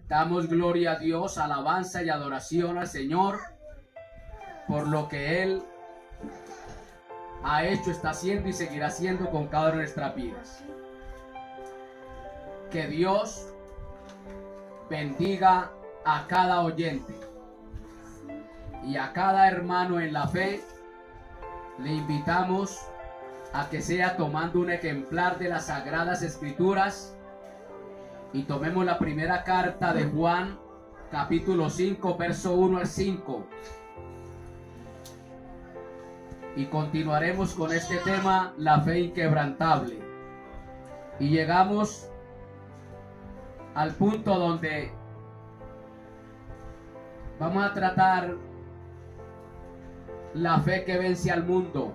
Damos gloria a Dios, alabanza y adoración al Señor por lo que Él ha hecho, está haciendo y seguirá haciendo con cada una de nuestras vidas. Que Dios bendiga a cada oyente y a cada hermano en la fe. Le invitamos a que sea tomando un ejemplar de las Sagradas Escrituras y tomemos la primera carta de Juan, capítulo 5, verso 1 al 5. Y continuaremos con este tema, la fe inquebrantable. Y llegamos al punto donde vamos a tratar la fe que vence al mundo.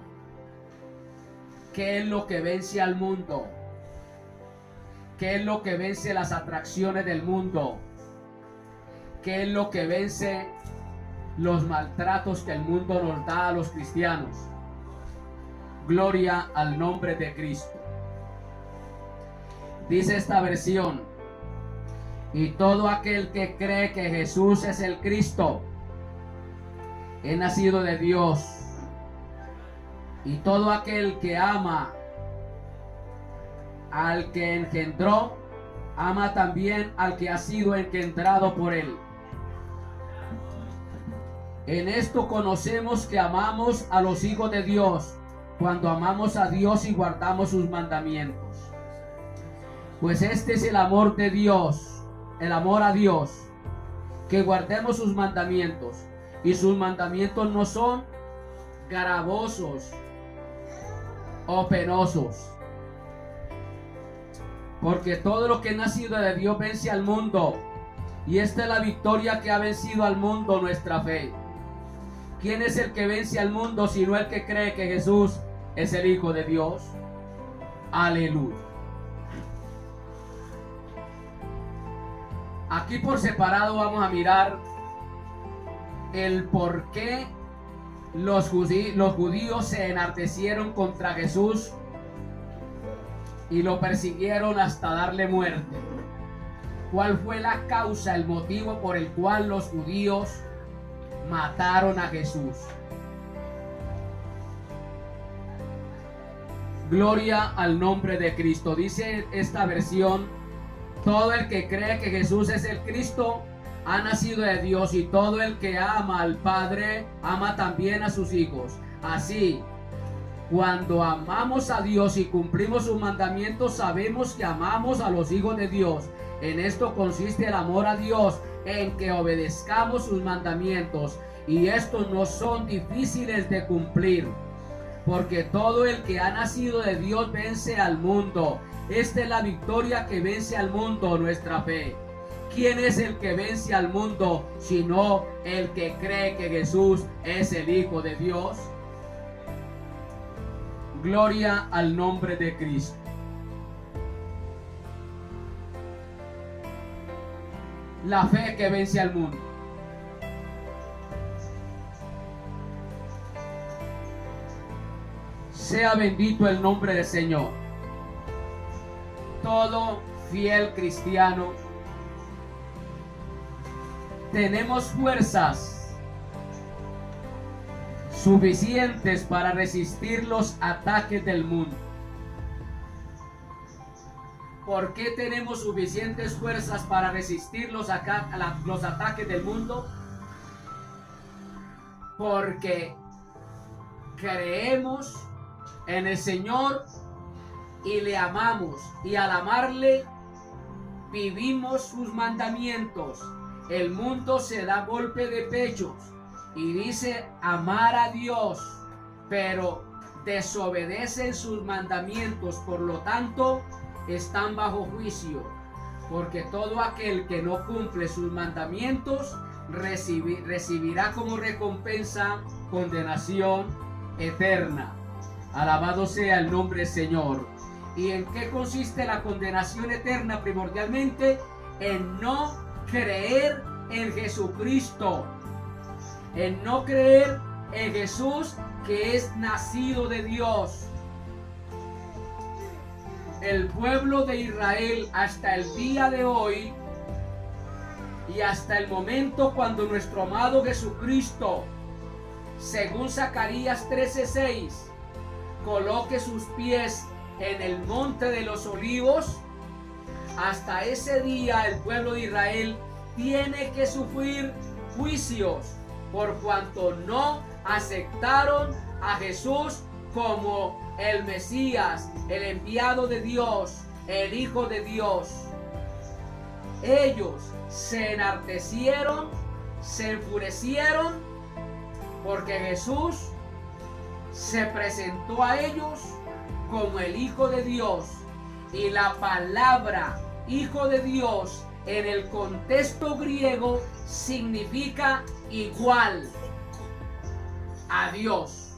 ¿Qué es lo que vence al mundo? ¿Qué es lo que vence las atracciones del mundo? ¿Qué es lo que vence los maltratos que el mundo nos da a los cristianos? Gloria al nombre de Cristo. Dice esta versión: y todo aquel que cree que Jesús es el Cristo es nacido de Dios, y todo aquel que ama al que engendró, ama también al que ha sido engendrado por él. En esto conocemos que amamos a los hijos de Dios, cuando amamos a Dios y guardamos sus mandamientos. Pues este es el amor de Dios, el amor a Dios, que guardemos sus mandamientos. Y sus mandamientos no son gravosos o penosos, porque todo lo que es nacido de Dios vence al mundo, y esta es la victoria que ha vencido al mundo, nuestra fe. ¿Quién es el que vence al mundo sino el que cree que Jesús es el Hijo de Dios? Aleluya. Aquí por separado vamos a mirar el por qué los judíos se enardecieron contra Jesús y lo persiguieron hasta darle muerte. ¿Cuál fue la causa, el motivo por el cual los judíos mataron a Jesús? Gloria al nombre de Cristo. Dice esta versión: todo el que cree que Jesús es el Cristo ha nacido de Dios, y todo el que ama al Padre ama también a sus hijos. Así, cuando amamos a Dios y cumplimos sus mandamientos, sabemos que amamos a los hijos de Dios. En esto consiste el amor a Dios, en que obedezcamos sus mandamientos, y estos no son difíciles de cumplir, porque todo el que ha nacido de Dios vence al mundo. Esta es la victoria que vence al mundo, nuestra fe. ¿Quién es el que vence al mundo sino el que cree que Jesús es el Hijo de Dios? Gloria al nombre de Cristo. La fe que vence al mundo. Sea bendito el nombre del Señor. Todo fiel cristiano tenemos fuerzas suficientes para resistir los ataques del mundo. ¿Por qué tenemos suficientes fuerzas para resistir los ataques del mundo? Porque creemos en el Señor y le amamos, y al amarle vivimos sus mandamientos. El mundo se da golpe de pechos y dice amar a Dios, pero desobedecen sus mandamientos. Por lo tanto, están bajo juicio, porque todo aquel que no cumple sus mandamientos recibirá como recompensa condenación eterna. Alabado sea el nombre del Señor. ¿Y en qué consiste la condenación eterna? Primordialmente en no creer en Jesucristo, en no creer en Jesús, que es nacido de Dios. El pueblo de Israel hasta el día de hoy y hasta el momento cuando nuestro amado Jesucristo, según Zacarías 13:6, coloque sus pies en el monte de los olivos, hasta ese día el pueblo de Israel tiene que sufrir juicios por cuanto no aceptaron a Jesús como el Mesías, el enviado de Dios, el Hijo de Dios. Ellos se enardecieron, se enfurecieron, porque Jesús se presentó a ellos como el Hijo de Dios. Y la palabra Hijo de Dios en el contexto griego significa igual a Dios.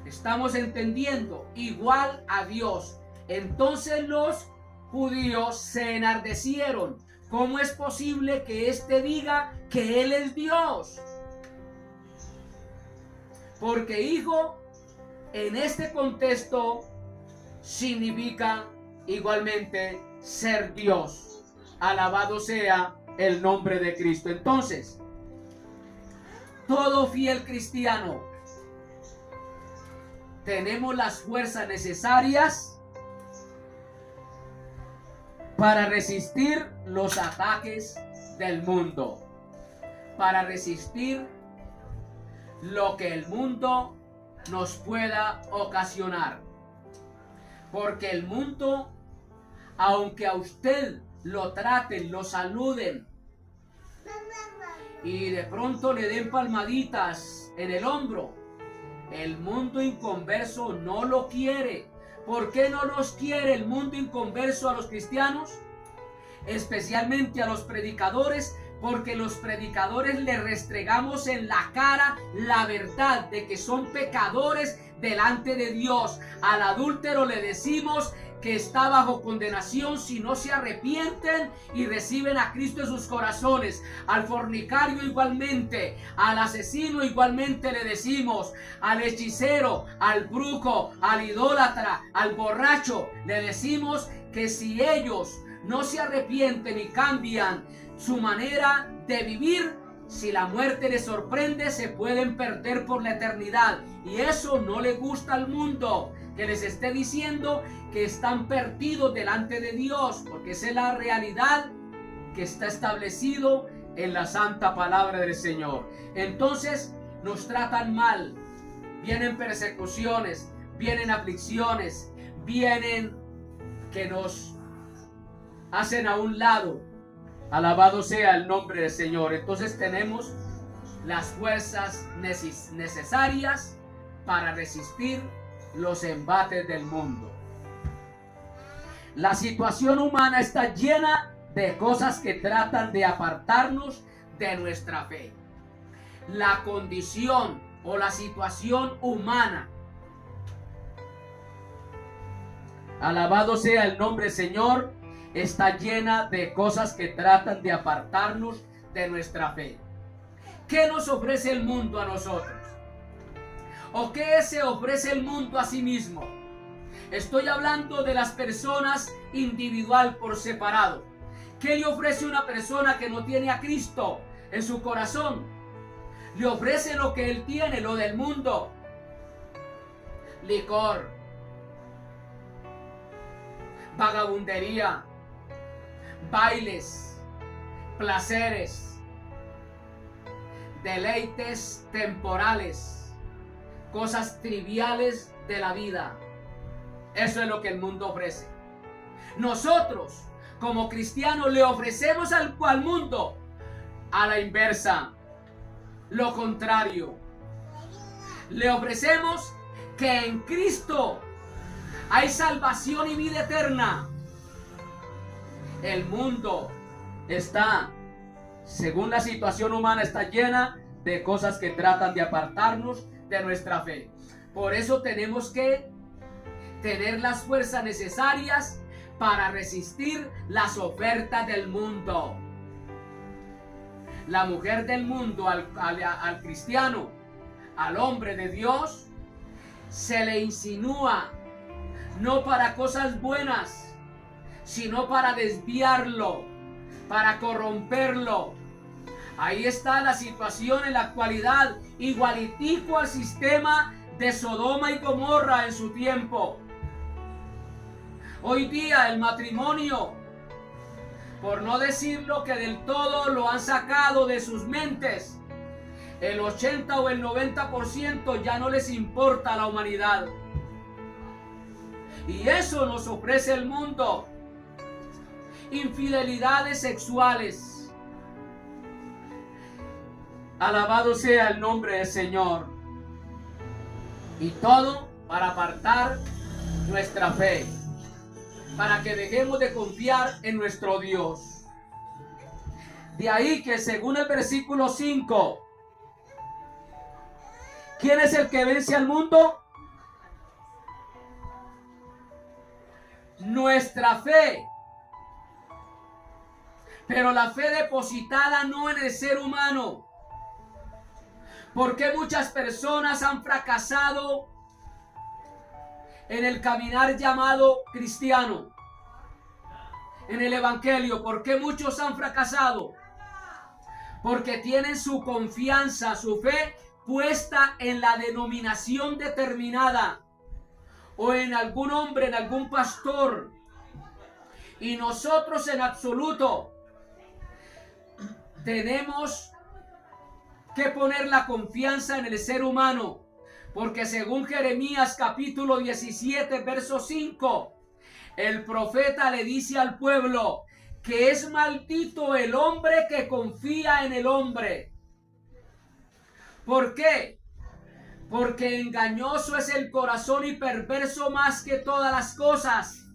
¿Estamos entendiendo? Igual a Dios. Entonces los judíos se enardecieron. ¿Cómo es posible que éste diga que Él es Dios? Porque hijo en este contexto significa igualmente ser Dios. Alabado sea el nombre de Cristo. Entonces, todo fiel cristiano tenemos las fuerzas necesarias para resistir los ataques del mundo, para resistir lo que el mundo nos pueda ocasionar. Porque el mundo, aunque a usted lo traten, lo saluden y de pronto le den palmaditas en el hombro, el mundo inconverso no lo quiere. ¿Por qué no los quiere el mundo inconverso a los cristianos? Especialmente a los predicadores, porque los predicadores le restregamos en la cara la verdad de que son pecadores delante de Dios. Al adúltero le decimos que está bajo condenación si no se arrepienten y reciben a Cristo en sus corazones. Al fornicario igualmente, al asesino igualmente le decimos, al hechicero, al brujo, al idólatra, al borracho, le decimos que si ellos no se arrepienten y cambian su manera de vivir, si la muerte les sorprende, se pueden perder por la eternidad. Y eso no le gusta al mundo, que les esté diciendo que están perdidos delante de Dios, porque esa es la realidad que está establecido en la santa palabra del Señor. Entonces nos tratan mal, vienen persecuciones, vienen aflicciones, vienen que nos hacen a un lado. Alabado sea el nombre del Señor. Entonces tenemos las fuerzas necesarias para resistir los embates del mundo. La situación humana está llena de cosas que tratan de apartarnos de nuestra fe. La condición o la situación humana, alabado sea el nombre del Señor, está llena de cosas que tratan de apartarnos de nuestra fe. ¿Qué nos ofrece el mundo a nosotros? ¿O qué se ofrece el mundo a sí mismo? Estoy hablando de las personas individual por separado. ¿Qué le ofrece una persona que no tiene a Cristo en su corazón? Le ofrece lo que él tiene, lo del mundo. Licor, vagabundería, bailes, placeres, deleites temporales, cosas triviales de la vida. Eso es lo que el mundo ofrece. Nosotros, como cristianos, le ofrecemos al mundo a la inversa, lo contrario. Le ofrecemos que en Cristo hay salvación y vida eterna. El mundo está, según la situación humana, está llena de cosas que tratan de apartarnos de nuestra fe. Por eso tenemos que tener las fuerzas necesarias para resistir las ofertas del mundo. La mujer del mundo al cristiano, al hombre de Dios, se le insinúa no para cosas buenas, sino para desviarlo, para corromperlo. Ahí está la situación en la actualidad, igualitico al sistema de Sodoma y Gomorra en su tiempo. Hoy día el matrimonio, por no decirlo que del todo lo han sacado de sus mentes, el 80 o el 90% ya no les importa a la humanidad. Y eso nos ofrece el mundo. Infidelidades sexuales. Alabado sea el nombre del Señor. Y todo para apartar nuestra fe, para que dejemos de confiar en nuestro Dios. De ahí que según el versículo 5, ¿quién es el que vence al mundo? Nuestra fe. Pero la fe depositada no en el ser humano. ¿Por qué muchas personas han fracasado en el caminar llamado cristiano? En el evangelio, ¿por qué muchos han fracasado? Porque tienen su confianza, su fe puesta en la denominación determinada o en algún hombre, en algún pastor. Y nosotros en absoluto tenemos que poner la confianza en el ser humano, porque según Jeremías capítulo 17 verso 5, el profeta le dice al pueblo que es maldito el hombre que confía en el hombre. ¿Por qué? Porque engañoso es el corazón y perverso más que todas las cosas.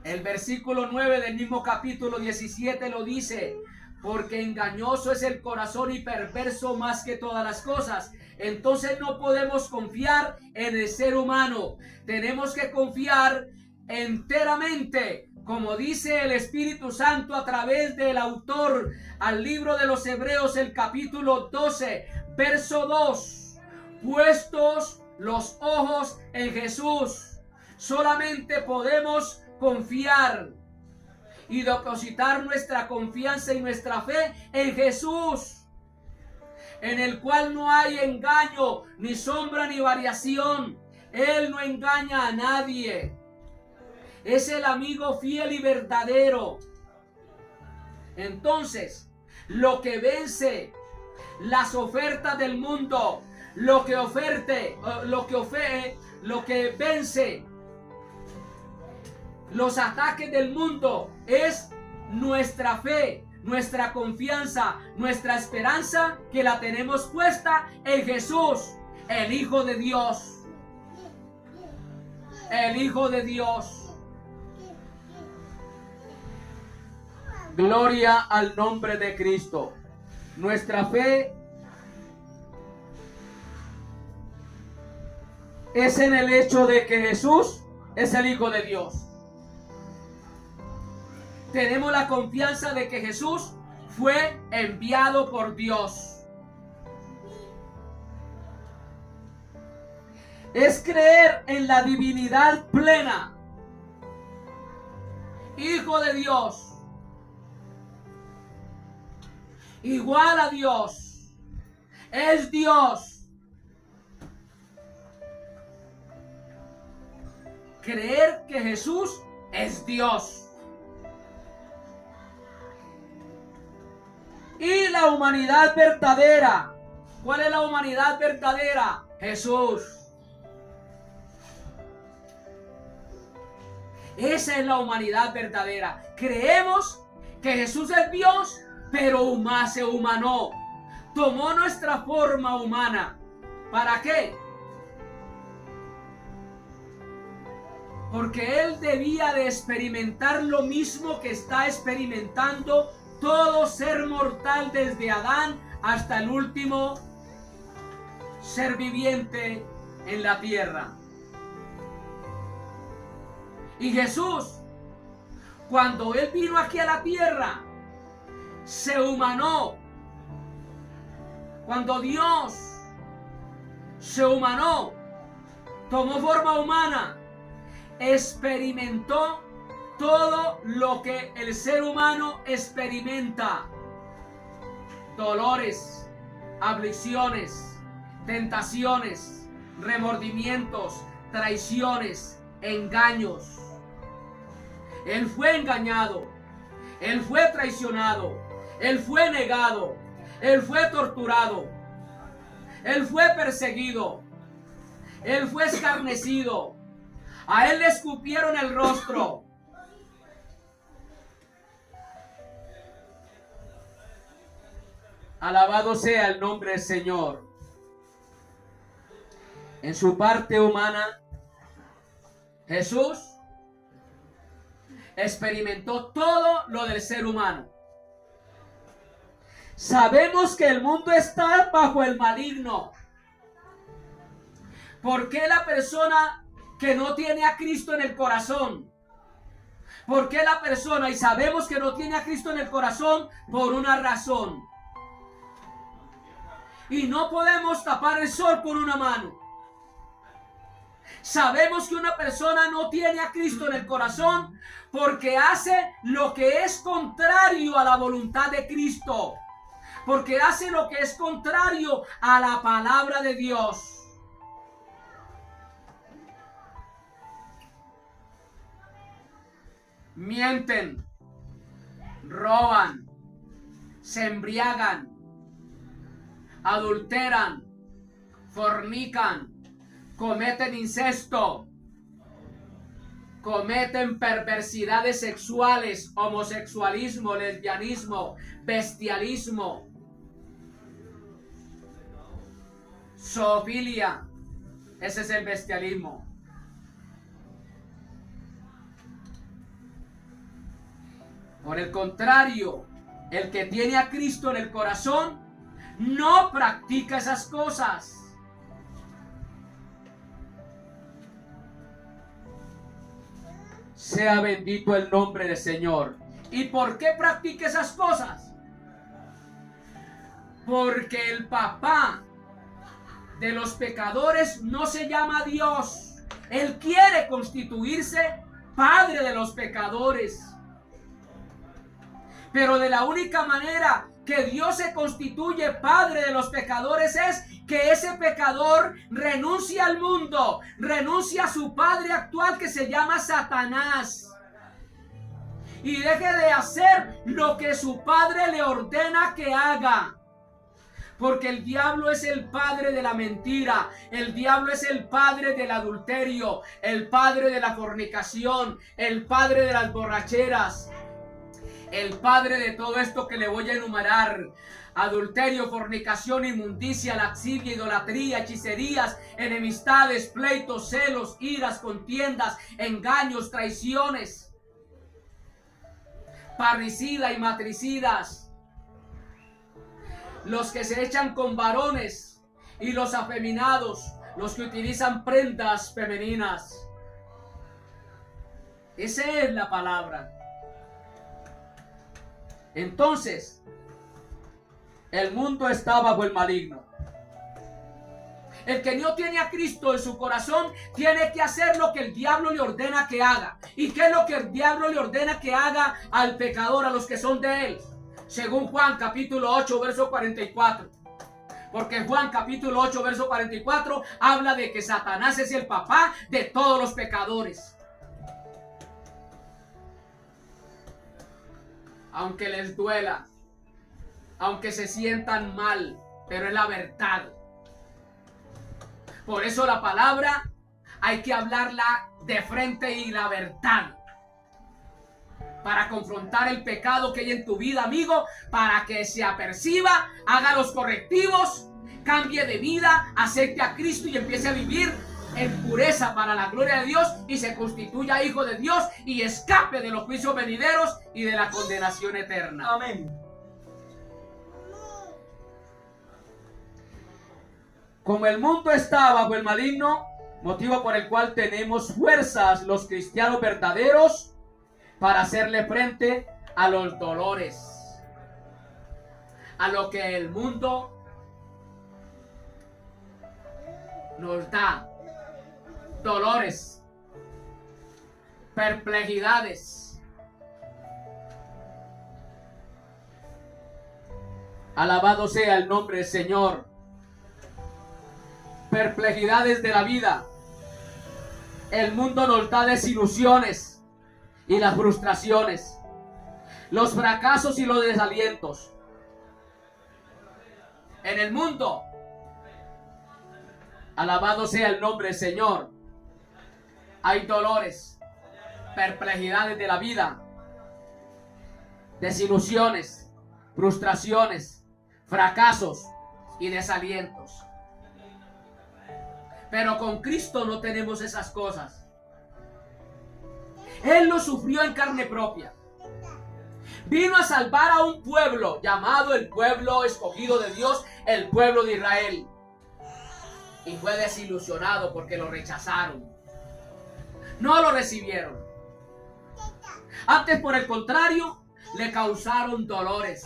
El versículo 9 del mismo capítulo 17 lo dice: porque engañoso es el corazón y perverso más que todas las cosas. Entonces no podemos confiar en el ser humano. Tenemos que confiar enteramente, como dice el Espíritu Santo a través del autor al libro de los Hebreos, el capítulo 12, verso 2. Puestos los ojos en Jesús, solamente podemos confiar y depositar nuestra confianza y nuestra fe en Jesús, en el cual no hay engaño, ni sombra, ni variación. Él no engaña a nadie. Es el amigo fiel y verdadero. Entonces, lo que vence las ofertas del mundo, lo que vence los ataques del mundo es nuestra fe, nuestra confianza, nuestra esperanza, que la tenemos puesta en Jesús, el Hijo de Dios. El Hijo de Dios. Gloria al nombre de Cristo. Nuestra fe es en el hecho de que Jesús es el Hijo de Dios. Tenemos la confianza de que Jesús fue enviado por Dios. Es creer en la divinidad plena. Hijo de Dios. Igual a Dios. Es Dios. Creer que Jesús es Dios. Y la humanidad verdadera. ¿Cuál es la humanidad verdadera? Jesús. Esa es la humanidad verdadera. Creemos que Jesús es Dios, pero se humanó. Tomó nuestra forma humana. ¿Para qué? Porque Él debía de experimentar lo mismo que está experimentando todo ser mortal, desde Adán hasta el último ser viviente en la tierra. Y Jesús, cuando Él vino aquí a la tierra, se humanó. Cuando Dios se humanó, tomó forma humana, experimentó todo lo que el ser humano experimenta: dolores, aflicciones, tentaciones, remordimientos, traiciones, engaños. Él fue engañado, él fue traicionado, él fue negado, él fue torturado, él fue perseguido, él fue escarnecido, a él le escupieron el rostro. Alabado sea el nombre del Señor. En su parte humana, Jesús experimentó todo lo del ser humano. Sabemos que el mundo está bajo el maligno. ¿Por qué la persona que no tiene a Cristo en el corazón? ¿Por qué la persona, y sabemos que no tiene a Cristo en el corazón? Por una razón. Y no podemos tapar el sol con una mano. Sabemos que una persona no tiene a Cristo en el corazón porque hace lo que es contrario a la voluntad de Cristo, porque hace lo que es contrario a la palabra de Dios. Mienten, roban, se embriagan, adulteran, fornican, cometen incesto, cometen perversidades sexuales, homosexualismo, lesbianismo, bestialismo, zoofilia. Ese es el bestialismo. Por el contrario, el que tiene a Cristo en el corazón no practica esas cosas. Sea bendito el nombre del Señor. ¿Y por qué practica esas cosas? Porque el papá de los pecadores no se llama Dios. Él quiere constituirse padre de los pecadores. Pero de la única manera que Dios se constituye padre de los pecadores es que ese pecador renuncie al mundo, renuncie a su padre actual que se llama Satanás, y deje de hacer lo que su padre le ordena que haga. Porque el diablo es el padre de la mentira, el diablo es el padre del adulterio, el padre de la fornicación, el padre de las borracheras, el padre de todo esto que le voy a enumerar: adulterio, fornicación, inmundicia, lascivia, idolatría, hechicerías, enemistades, pleitos, celos, iras, contiendas, engaños, traiciones, parricidas y matricidas, los que se echan con varones y los afeminados, los que utilizan prendas femeninas. Esa es la palabra. Entonces, el mundo está bajo el maligno. El que no tiene a Cristo en su corazón tiene que hacer lo que el diablo le ordena que haga. ¿Y qué es lo que el diablo le ordena que haga al pecador, a los que son de él? Según Juan capítulo 8, verso 44. Porque Juan capítulo 8, verso 44 habla de que Satanás es el papá de todos los pecadores. Aunque les duela, aunque se sientan mal, pero es la verdad. Por eso la palabra hay que hablarla de frente y la verdad, para confrontar el pecado que hay en tu vida, amigo, para que se aperciba, haga los correctivos, cambie de vida, acepte a Cristo y empiece a vivir en pureza para la gloria de Dios y se constituya hijo de Dios y escape de los juicios venideros y de la condenación eterna. Amén. Como el mundo está bajo el maligno, motivo por el cual tenemos fuerzas los cristianos verdaderos para hacerle frente a los dolores, a lo que el mundo nos da: dolores, perplejidades, Alabado sea el nombre del Señor. Perplejidades de la vida. El mundo nos da desilusiones y las frustraciones, los fracasos y los desalientos. En el mundo, alabado sea el nombre del Señor, hay dolores, perplejidades de la vida, desilusiones, frustraciones, fracasos y desalientos. Pero con Cristo no tenemos esas cosas. Él lo sufrió en carne propia. Vino a salvar a un pueblo llamado el pueblo escogido de Dios, el pueblo de Israel. Y fue desilusionado porque lo rechazaron. No lo recibieron. Antes, por el contrario, le causaron dolores.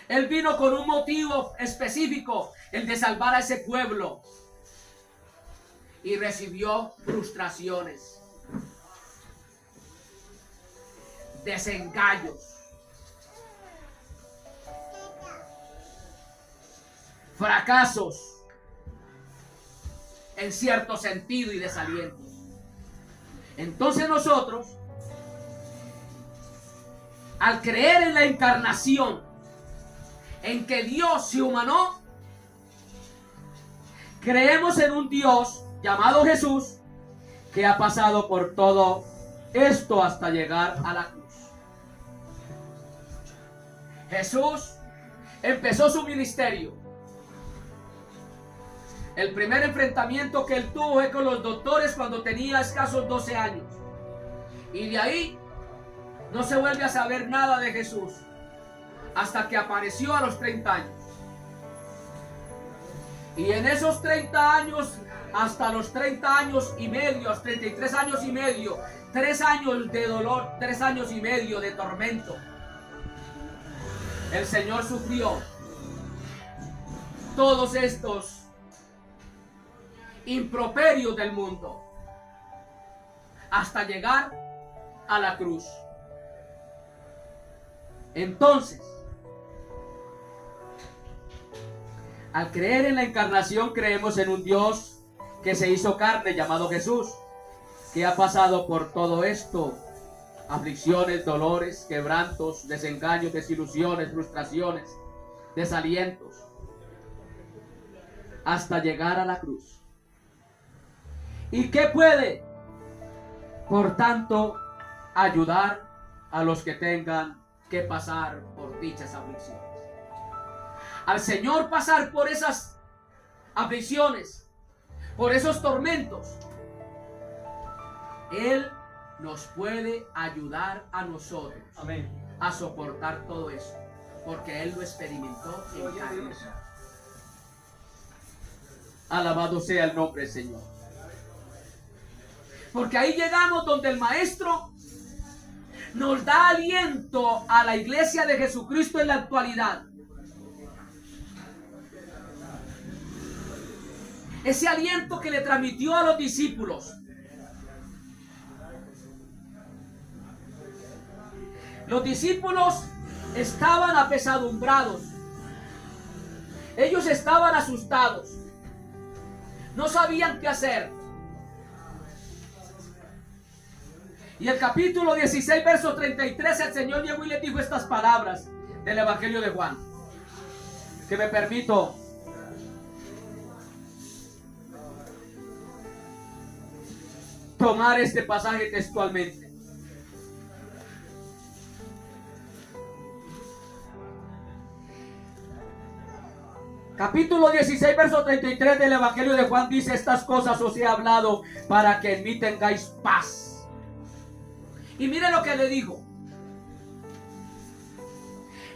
Él vino con un motivo específico, el de salvar a ese pueblo. Y recibió frustraciones, desengaños, fracasos, en cierto sentido, y desalientos. Entonces nosotros, al creer en la encarnación, en que Dios se humanó, creemos en un Dios llamado Jesús, que ha pasado por todo esto hasta llegar a la cruz. Jesús empezó su ministerio. El primer enfrentamiento que él tuvo fue con los doctores cuando tenía escasos 12 años. Y de ahí no se vuelve a saber nada de Jesús hasta que apareció a los 30 años. Y en esos 30 años, hasta los 30 años y medio, a los 33 años y medio, 3 años de dolor, 3 años y medio de tormento, el Señor sufrió todos estos improperios del mundo hasta llegar a la cruz. Entonces, al creer en la encarnación, creemos en un Dios que se hizo carne llamado Jesús, que ha pasado por todo esto: aflicciones, dolores, quebrantos, desengaños, desilusiones, frustraciones, desalientos, hasta llegar a la cruz. ¿Y qué puede, por tanto, ayudar a los que tengan que pasar por dichas aflicciones? Al Señor pasar por esas aflicciones, por esos tormentos, Él nos puede ayudar a nosotros, amén, a soportar todo eso, porque Él lo experimentó en carne. Alabado sea el nombre del Señor. Porque ahí llegamos donde el Maestro nos da aliento a la iglesia de Jesucristo en la actualidad. Ese aliento que le transmitió a los discípulos. Los discípulos estaban apesadumbrados. Ellos estaban asustados. No sabían qué hacer. Y el capítulo 16, verso 33, el Señor llegó y les dijo estas palabras del Evangelio de Juan, que me permito tomar este pasaje textualmente. Capítulo 16, verso 33 del Evangelio de Juan dice: estas cosas os he hablado para que en mí tengáis paz. Y mire lo que le dijo: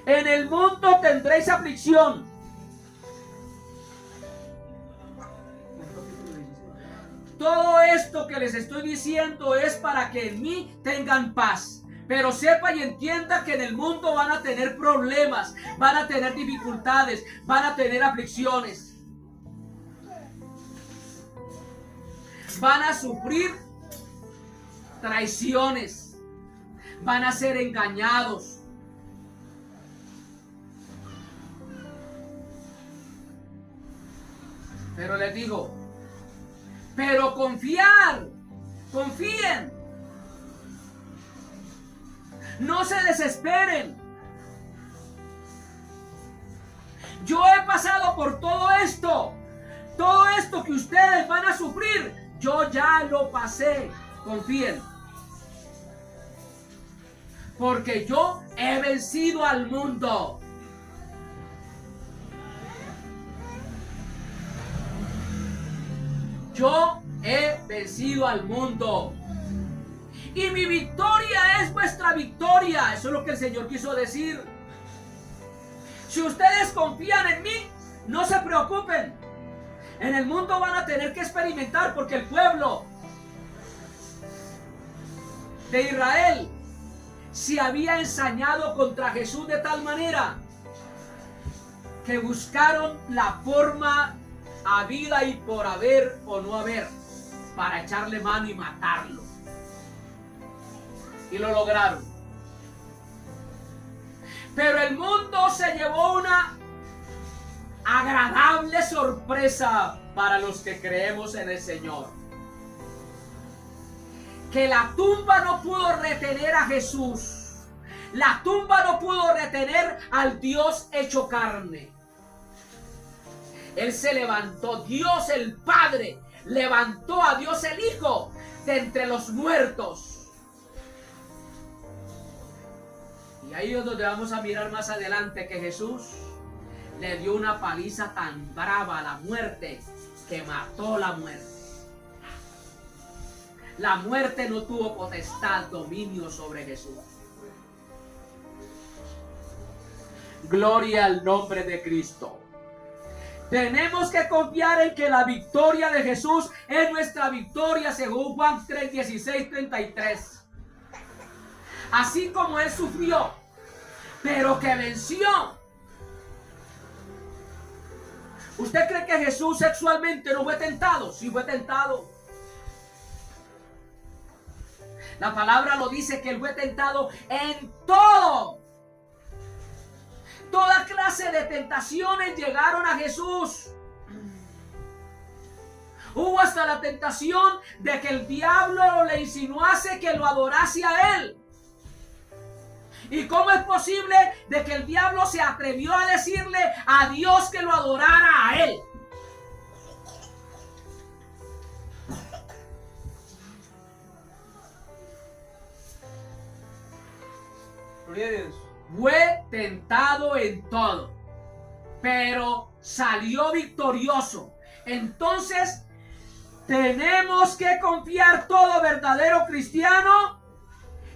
en el mundo tendréis aflicción. Todo esto que les estoy diciendo es para que en mí tengan paz. Pero sepa y entienda que en el mundo van a tener problemas, van a tener dificultades, van a tener aflicciones. Van a sufrir traiciones, van a ser engañados. Pero les digo, pero confiar, confíen, no se desesperen. Yo he pasado por todo esto que ustedes van a sufrir, yo ya lo pasé, confíen. Porque yo he vencido al mundo. Yo he vencido al mundo. Y mi victoria es vuestra victoria. Eso es lo que el Señor quiso decir. Si ustedes confían en mí, no se preocupen. En el mundo van a tener que experimentar, porque el pueblo de Israel se había ensañado contra Jesús de tal manera que buscaron la forma habida y por haber o no haber para echarle mano y matarlo. Y lo lograron. Pero el mundo se llevó una agradable sorpresa para los que creemos en el Señor. Que la tumba no pudo retener a Jesús. La tumba no pudo retener al Dios hecho carne. Él se levantó, Dios el Padre levantó a Dios el Hijo de entre los muertos. Y ahí es donde vamos a mirar más adelante que Jesús le dio una paliza tan brava a la muerte que mató la muerte. La muerte no tuvo potestad, dominio sobre Jesús. Gloria al nombre de Cristo. Tenemos que confiar en que la victoria de Jesús es nuestra victoria, según Juan 3, 16, 33. Así como Él sufrió, pero que venció. ¿Usted cree que Jesús sexualmente no fue tentado? Sí fue tentado. La palabra lo dice, que Él fue tentado en todo. Toda clase de tentaciones llegaron a Jesús. Hubo hasta la tentación de que el diablo le insinuase que lo adorase a Él. ¿Y cómo es posible de que el diablo se atrevió a decirle a Dios que lo adorara a Él? Gloria a Dios. Fue tentado en todo, pero salió victorioso. Entonces, tenemos que confiar, todo verdadero cristiano,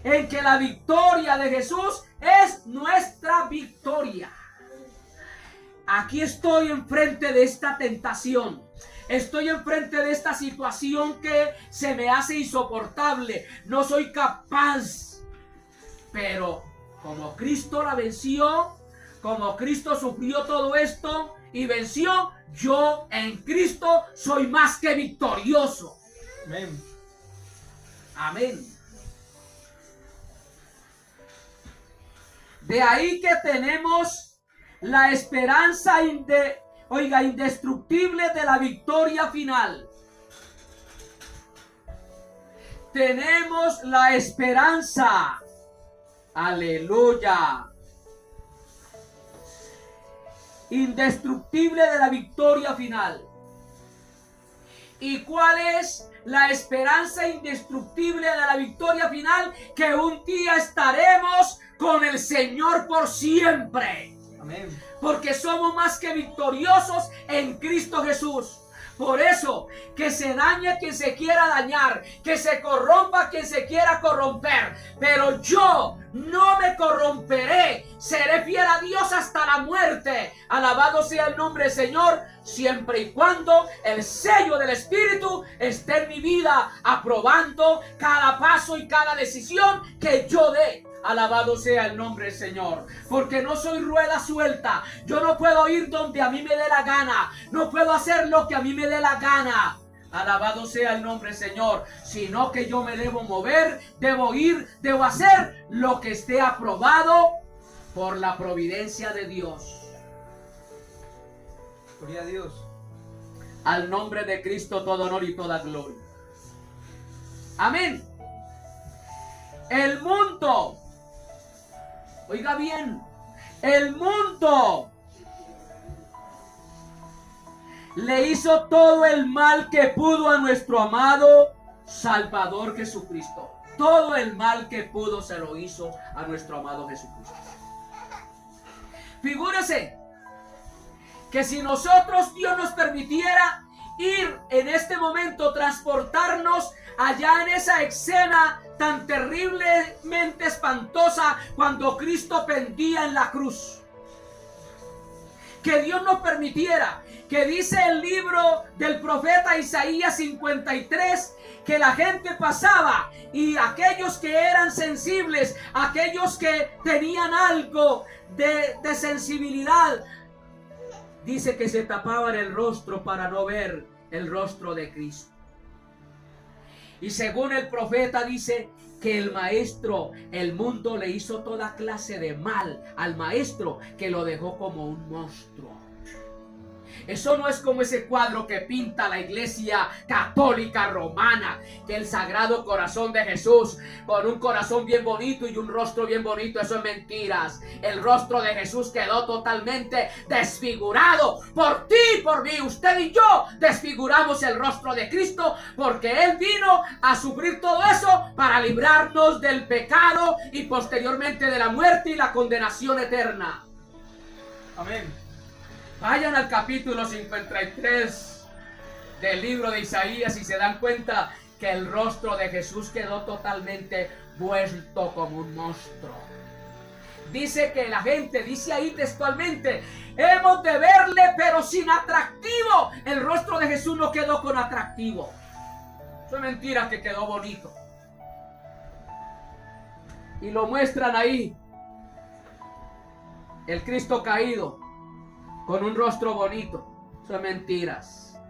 en que la victoria de Jesús es nuestra victoria. Aquí estoy enfrente de esta tentación. Estoy enfrente de esta situación que se me hace insoportable. No soy capaz. Pero como Cristo la venció, como Cristo sufrió todo esto y venció, yo en Cristo soy más que victorioso. Amén. Amén. De ahí que tenemos la esperanza indestructible de la victoria final. Tenemos la esperanza. Aleluya. Indestructible de la victoria final. ¿Y cuál es la esperanza indestructible de la victoria final? Que un día estaremos con el Señor por siempre. Amén. Porque somos más que victoriosos en Cristo Jesús. Por eso, que se dañe quien se quiera dañar, que se corrompa quien se quiera corromper, pero yo no me corromperé, seré fiel a Dios hasta la muerte. Alabado sea el nombre del Señor, siempre y cuando el sello del Espíritu esté en mi vida, aprobando cada paso y cada decisión que yo dé. Alabado sea el nombre del Señor, porque no soy rueda suelta. Yo no puedo ir donde a mí me dé la gana, no puedo hacer lo que a mí me dé la gana. Alabado sea el nombre, Señor. Sino que yo me debo mover, debo ir, debo hacer lo que esté aprobado por la providencia de Dios. Gloria a Dios. Al nombre de Cristo todo honor y toda gloria. Amén. El mundo, oiga bien, el mundo le hizo todo el mal que pudo a nuestro amado Salvador Jesucristo. Todo el mal que pudo se lo hizo a nuestro amado Jesucristo. Figúrese que si nosotros, Dios nos permitiera ir en este momento, transportarnos allá en esa escena tan terriblemente espantosa cuando Cristo pendía en la cruz. Que Dios nos permitiera, que dice el libro del profeta Isaías 53, que la gente pasaba y aquellos que eran sensibles, aquellos que tenían algo de sensibilidad, dice que se tapaban el rostro para no ver el rostro de Cristo. Y según el profeta dice que el maestro, el mundo le hizo toda clase de mal al maestro, que lo dejó como un monstruo. Eso no es como ese cuadro que pinta la iglesia católica romana, que el Sagrado Corazón de Jesús con un corazón bien bonito y un rostro bien bonito. Eso es mentiras. El rostro de Jesús quedó totalmente desfigurado por ti y por mí. Usted y yo desfiguramos el rostro de Cristo porque Él vino a sufrir todo eso para librarnos del pecado y posteriormente de la muerte y la condenación eterna. Amén. Vayan al capítulo 53 del libro de Isaías y se dan cuenta que el rostro de Jesús quedó totalmente vuelto como un monstruo. Dice que la gente, dice ahí textualmente, hemos de verle pero sin atractivo. El rostro de Jesús no quedó con atractivo. Eso es mentira, que quedó bonito. Y lo muestran ahí. El Cristo caído con un rostro bonito. Eso es mentiras.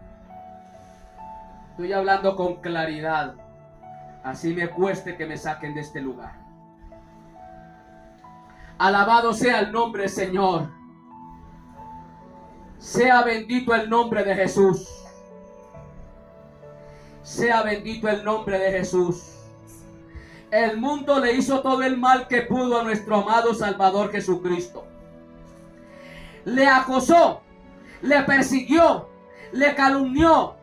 Estoy hablando con claridad. Así me cueste que me saquen de este lugar. Alabado sea el nombre del Señor. Sea bendito el nombre de Jesús. Sea bendito el nombre de Jesús. El mundo le hizo todo el mal que pudo a nuestro amado Salvador Jesucristo. Le acosó, le persiguió, le calumnió,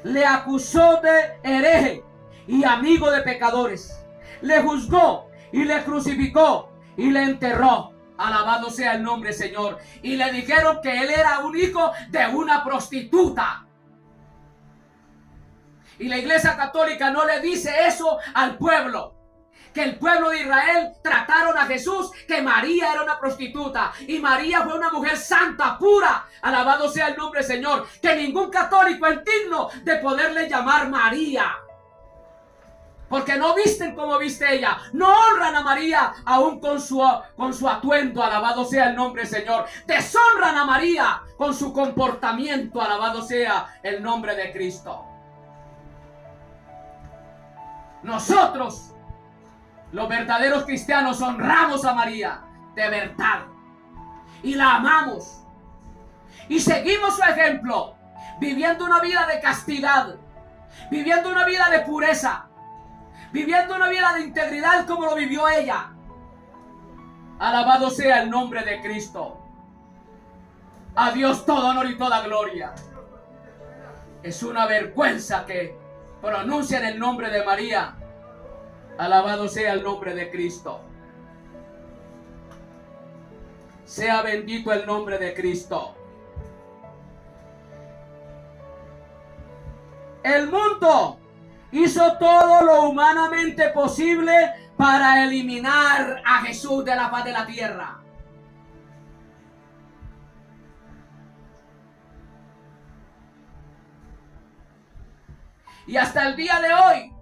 le acusó de hereje y amigo de pecadores. Le juzgó y le crucificó y le enterró. Alabado sea el nombre, Señor. Y le dijeron que él era un hijo de una prostituta. Y la Iglesia Católica no le dice eso al pueblo. Que el pueblo de Israel trataron a Jesús, que María era una prostituta y María fue una mujer santa, pura. Alabado sea el nombre del Señor. Que ningún católico es digno de poderle llamar María, porque no visten como viste ella. No honran a María aún con su atuendo. Alabado sea el nombre del Señor. Deshonran a María con su comportamiento. Alabado sea el nombre de Cristo. Nosotros, los verdaderos cristianos, honramos a María de verdad y la amamos y seguimos su ejemplo, viviendo una vida de castidad, viviendo una vida de pureza, viviendo una vida de integridad como lo vivió ella. Alabado sea el nombre de Cristo. A Dios todo honor y toda gloria. Es una vergüenza que pronuncien el nombre de María. Alabado sea el nombre de Cristo. Sea bendito el nombre de Cristo. El mundo hizo todo lo humanamente posible para eliminar a Jesús de la faz de la tierra. Y hasta el día de hoy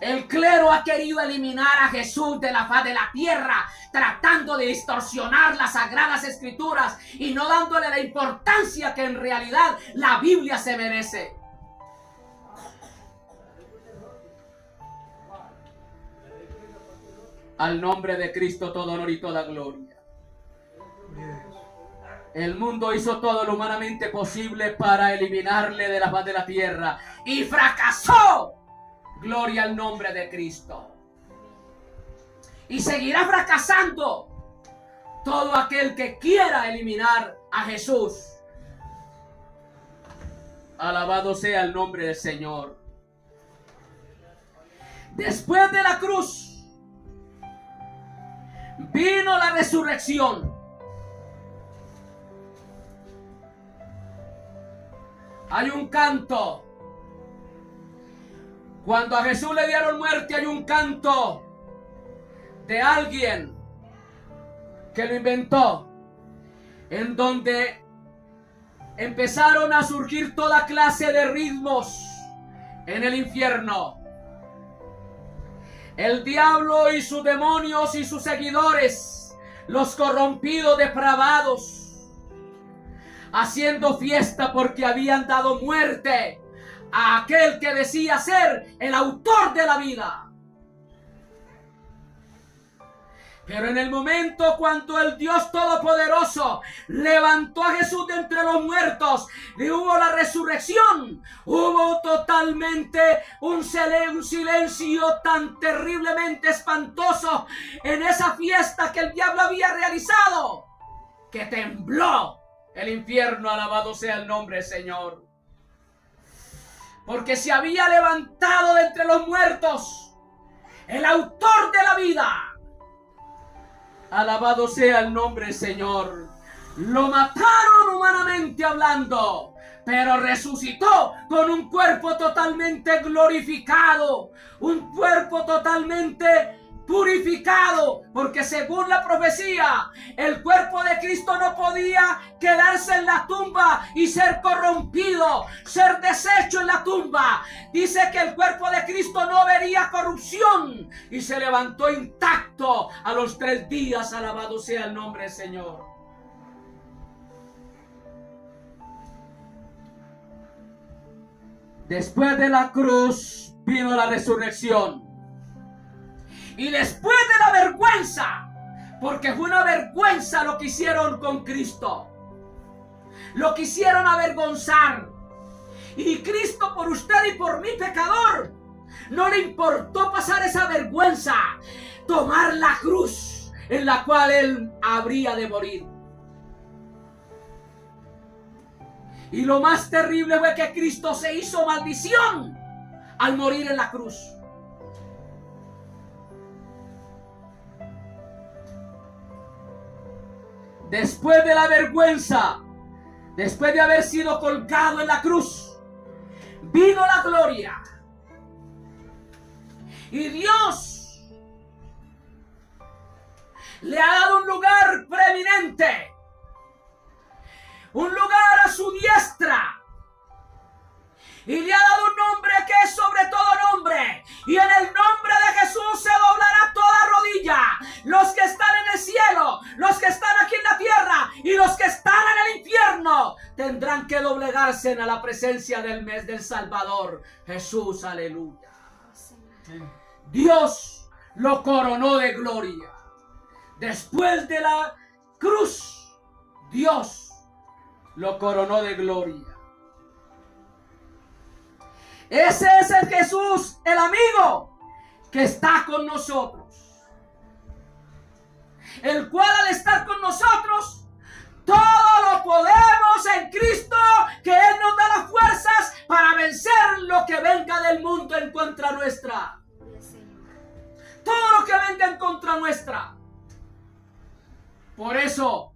El clero ha querido eliminar a Jesús de la faz de la tierra, tratando de distorsionar las sagradas escrituras y no dándole la importancia que en realidad la Biblia se merece. Al nombre de Cristo todo honor y toda gloria. El mundo hizo todo lo humanamente posible para eliminarle de la faz de la tierra y fracasó. Gloria al nombre de Cristo. Y seguirá fracasando todo aquel que quiera eliminar a Jesús. Alabado sea el nombre del Señor. Después de la cruz vino la resurrección. Hay un canto. Cuando a Jesús le dieron muerte, hay un canto de alguien que lo inventó, en donde empezaron a surgir toda clase de ritmos en el infierno. El diablo y sus demonios y sus seguidores, los corrompidos, depravados, haciendo fiesta porque habían dado muerte a aquel que decía ser el autor de la vida. Pero en el momento cuando el Dios Todopoderoso levantó a Jesús de entre los muertos y hubo la resurrección, hubo totalmente un silencio tan terriblemente espantoso en esa fiesta que el diablo había realizado, que tembló el infierno. Alabado sea el nombre del Señor. Porque se había levantado de entre los muertos el autor de la vida. Alabado sea el nombre del Señor. Lo mataron humanamente hablando, pero resucitó con un cuerpo totalmente glorificado, un cuerpo totalmente purificado, porque según la profecía, el cuerpo de Cristo no podía quedarse en la tumba y ser corrompido, ser deshecho en la tumba. Dice que el cuerpo de Cristo no vería corrupción y se levantó intacto a los 3 días. Alabado sea el nombre del Señor. Después de la cruz vino la resurrección. Y después de la vergüenza, porque fue una vergüenza lo que hicieron con Cristo, lo quisieron avergonzar. Y Cristo, por usted y por mi pecador, no le importó pasar esa vergüenza, tomar la cruz en la cual él habría de morir. Y lo más terrible fue que Cristo se hizo maldición al morir en la cruz. Después de la vergüenza, después de haber sido colgado en la cruz, vino la gloria. Y Dios le ha dado un lugar preeminente, un lugar a su diestra. Y le ha dado un nombre que es sobre todo nombre. Y en el nombre de Jesús se doblará toda rodilla. Los que están en el cielo, los que están aquí en la tierra y los que están en el infierno tendrán que doblegarse a la presencia del Salvador Jesús. Aleluya. Dios lo coronó de gloria. Después de la cruz, Dios lo coronó de gloria. Ese es el Jesús, el amigo, que está con nosotros. El cual al estar con nosotros, todo lo podemos en Cristo, que Él nos da las fuerzas para vencer lo que venga del mundo en contra nuestra. Todo lo que venga en contra nuestra. Por eso,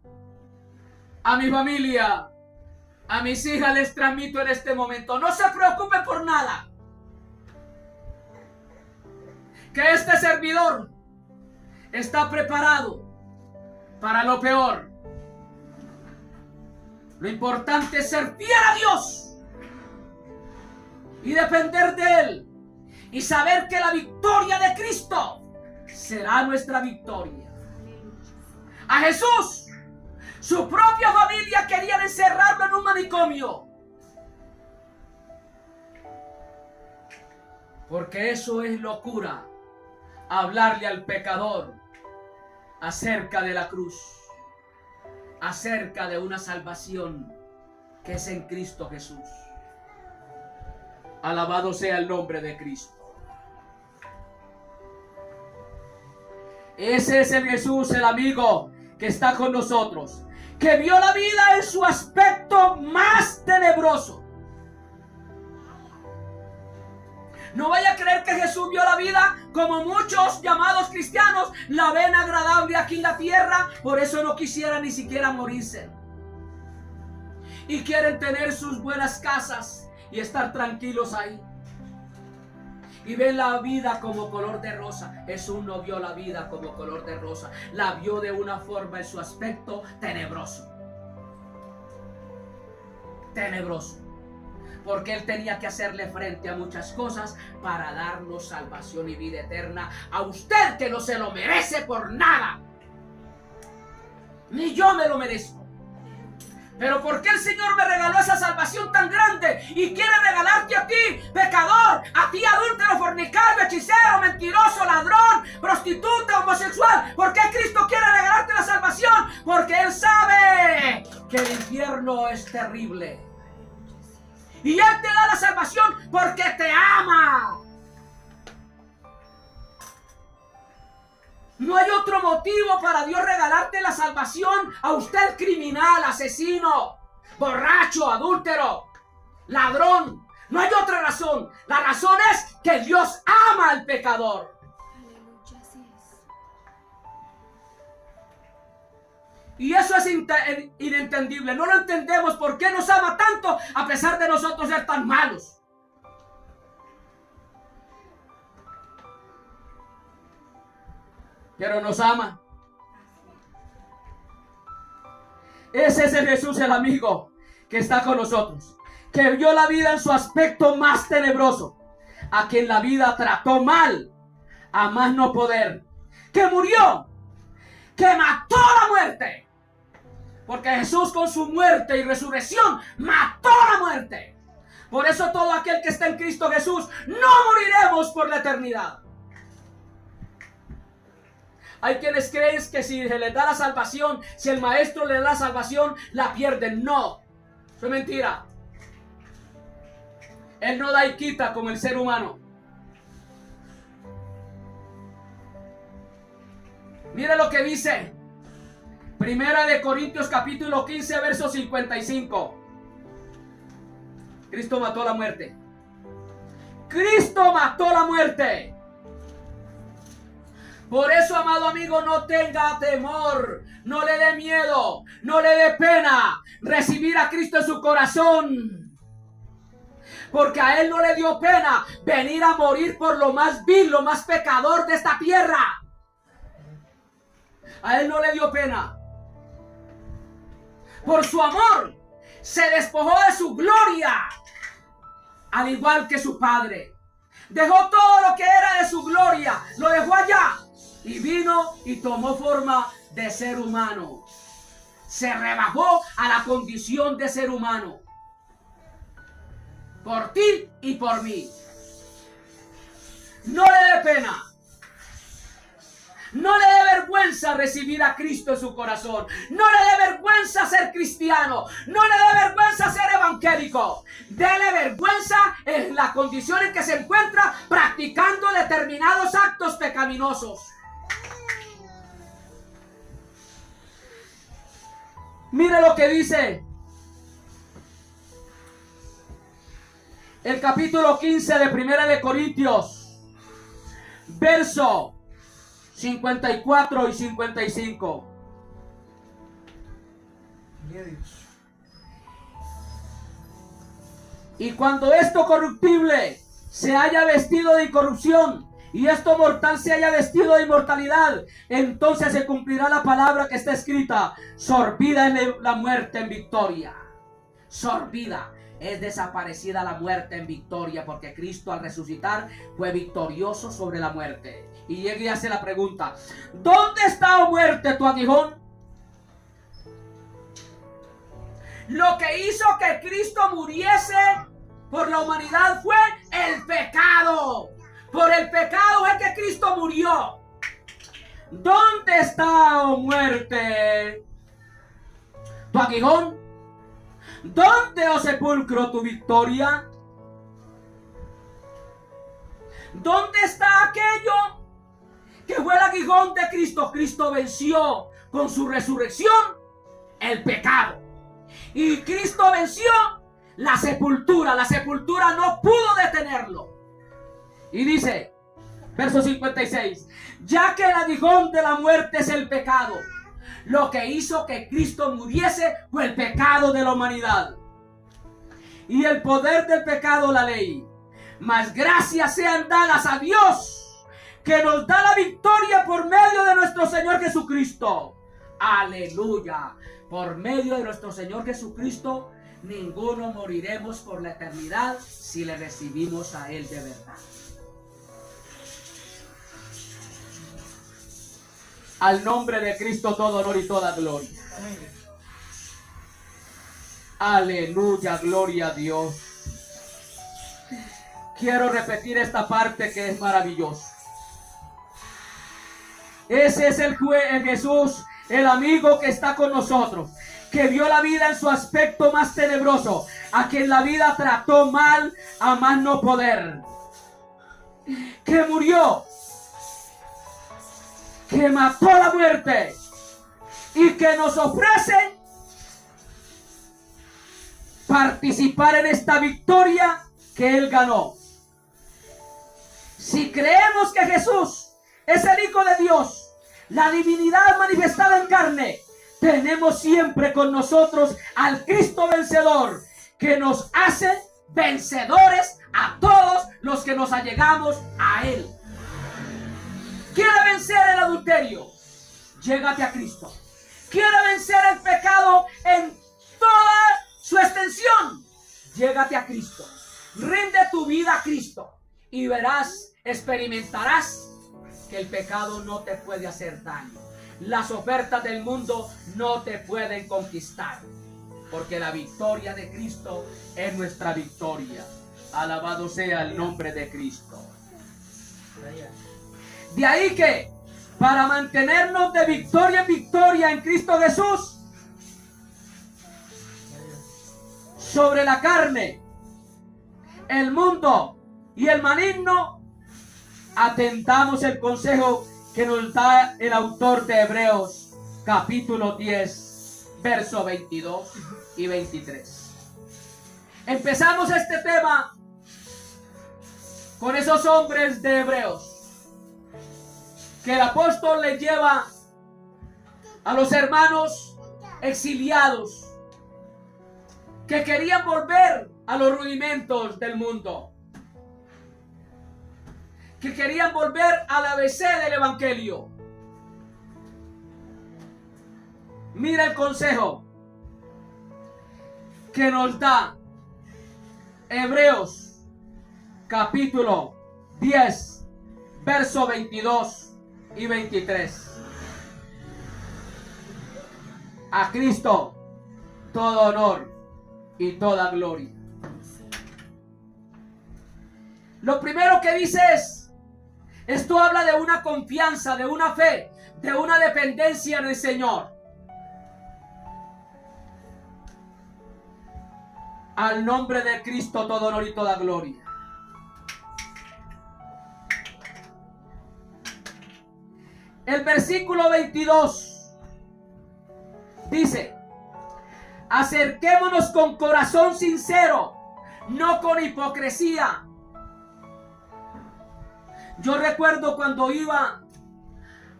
a mi familia, a mis hijas les transmito en este momento: no se preocupen por nada. Que este servidor está preparado para lo peor. Lo importante es ser fiel a Dios y depender de Él. y saber que la victoria de Cristo será nuestra victoria. A Jesús, su propia familia querían encerrarlo en un manicomio, porque eso es locura, hablarle al pecador acerca de la cruz, acerca de una salvación que es en Cristo Jesús. Alabado sea el nombre de Cristo. Ese es el Jesús, el amigo que está con nosotros, que vio la vida en su aspecto más tenebroso. No vaya a creer que Jesús vio la vida como muchos llamados cristianos la ven agradable aquí en la tierra, por eso no quisiera ni siquiera morirse. Y quieren tener sus buenas casas y estar tranquilos ahí. Y ven la vida como color de rosa. Jesús no vio la vida como color de rosa. La vio de una forma en su aspecto tenebroso. Tenebroso. Porque Él tenía que hacerle frente a muchas cosas para darnos salvación y vida eterna a usted, que no se lo merece por nada. Ni yo me lo merezco. Pero ¿por qué el Señor me regaló esa salvación tan grande y quiere regalarte a ti, pecador, a ti, adúltero, fornicario, hechicero, mentiroso, ladrón, prostituta, homosexual? ¿Por qué Cristo quiere regalarte la salvación? Porque Él sabe que el infierno es terrible. Y Él te da la salvación porque te ama. No hay otro motivo para Dios regalarte la salvación a usted, criminal, asesino, borracho, adúltero, ladrón. No hay otra razón. La razón es que Dios ama al pecador. Aleluya, así es. Y eso es inentendible. No lo entendemos. ¿Por qué nos ama tanto a pesar de nosotros ser tan malos? Pero nos ama. Ese es el Jesús, el amigo que está con nosotros, que vio la vida en su aspecto más tenebroso, a quien la vida trató mal, a más no poder, que murió, que mató la muerte, porque Jesús con su muerte y resurrección mató la muerte. Por eso todo aquel que está en Cristo Jesús no moriremos por la eternidad. Hay quienes creen que si se les da la salvación, si el maestro les da la salvación, la pierden. No, eso es mentira. Él no da y quita como el ser humano. Mira lo que dice Primera de Corintios capítulo 15 verso 55. Cristo mató la muerte. Cristo mató la muerte. Por eso, amado amigo, no tenga temor, no le dé miedo, no le dé pena recibir a Cristo en su corazón. Porque a Él no le dio pena venir a morir por lo más vil, lo más pecador de esta tierra. A Él no le dio pena. Por su amor se despojó de su gloria, al igual que su Padre. Dejó todo lo que era de su gloria, lo dejó allá. Y vino y tomó forma de ser humano. Se rebajó a la condición de ser humano. Por ti y por mí. No le dé pena. No le dé vergüenza recibir a Cristo en su corazón. No le dé vergüenza ser cristiano. No le dé vergüenza ser evangélico. Dele vergüenza en la condición en que se encuentra practicando determinados actos pecaminosos. Mire lo que dice el capítulo 15 de Primera de Corintios, verso 54 y 55. Y cuando esto corruptible se haya vestido de incorrupción, y esto mortal se haya vestido de inmortalidad, entonces se cumplirá la palabra que está escrita: sorbida en la muerte en victoria. Sorbida. es desaparecida la muerte en victoria, porque Cristo al resucitar fue victorioso sobre la muerte. Y llega y hace la pregunta: ¿dónde está, oh muerte, tu aguijón? Lo que hizo que Cristo muriese por la humanidad fue el pecado. Por el pecado es que Cristo murió. ¿Dónde está, oh muerte, tu aguijón? ¿Dónde, oh sepulcro, tu victoria? ¿Dónde está aquello que fue el aguijón de Cristo? Cristo venció con su resurrección el pecado. Y Cristo venció la sepultura. La sepultura no pudo detenerlo. Y dice, verso 56, ya que el aguijón de la muerte es el pecado, lo que hizo que Cristo muriese fue el pecado de la humanidad. Y el poder del pecado, la ley. Mas gracias sean dadas a Dios, que nos da la victoria por medio de nuestro Señor Jesucristo. Aleluya. Por medio de nuestro Señor Jesucristo, ninguno moriremos por la eternidad si le recibimos a Él de verdad. Al nombre de Cristo todo honor y toda gloria. Aleluya, gloria a Dios. Quiero repetir esta parte que es maravillosa. Ese es el Jesús, el amigo que está con nosotros, que vio la vida en su aspecto más tenebroso, a quien la vida trató mal a más no poder, que murió, que mató la muerte y que nos ofrece participar en esta victoria que Él ganó. Si creemos que Jesús es el Hijo de Dios, la divinidad manifestada en carne, tenemos siempre con nosotros al Cristo vencedor, que nos hace vencedores a todos los que nos allegamos a Él. ¿Quiere vencer el adulterio? Llégate a Cristo. ¿Quiere vencer el pecado en toda su extensión? Llégate a Cristo. Rinde tu vida a Cristo y verás, experimentarás que el pecado no te puede hacer daño. Las ofertas del mundo no te pueden conquistar, porque la victoria de Cristo es nuestra victoria. Alabado sea el nombre de Cristo. De ahí que para mantenernos de victoria en victoria en Cristo Jesús sobre la carne, el mundo y el maligno, atendamos el consejo que nos da el autor de Hebreos capítulo 10 verso 22 y 23. Empezamos este tema con esos hombres de Hebreos que el apóstol les lleva a los hermanos exiliados que querían volver a los rudimentos del mundo, que querían volver al ABC del Evangelio. Mira el consejo que nos da Hebreos capítulo 10 verso 22 y 23. A Cristo todo honor y toda gloria. Lo primero que dice es, esto habla de una confianza, de una fe, de una dependencia en el Señor. Al nombre de Cristo todo honor y toda gloria. El versículo 22 dice, acerquémonos con corazón sincero, no con hipocresía. Yo recuerdo cuando iba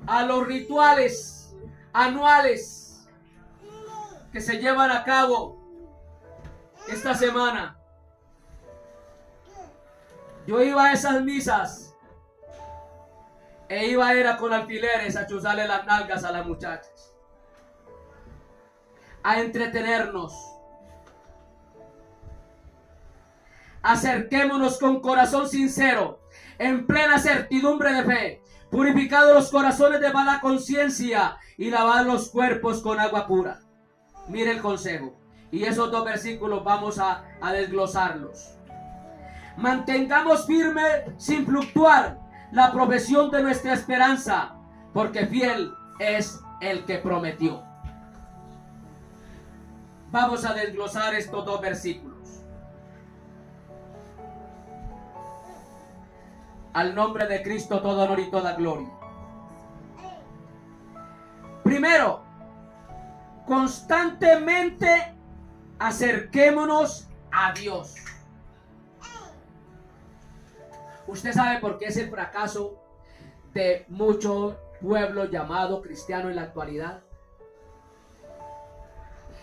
a los rituales anuales que se llevan a cabo esta semana. Yo iba a esas misas e iba era con alfileres a chuzarle las nalgas a las muchachas, a entretenernos. Acerquémonos con corazón sincero, en plena certidumbre de fe, purificados los corazones de mala conciencia y lavados los cuerpos con agua pura. Mire el consejo. Y esos dos versículos vamos a desglosarlos. Mantengamos firme sin fluctuar la profesión de nuestra esperanza, porque fiel es el que prometió. Vamos a desglosar estos dos versículos. Al nombre de Cristo todo honor y toda gloria. Primero, constantemente acerquémonos a Dios. Usted sabe por qué es el fracaso de muchos pueblos llamados cristianos en la actualidad.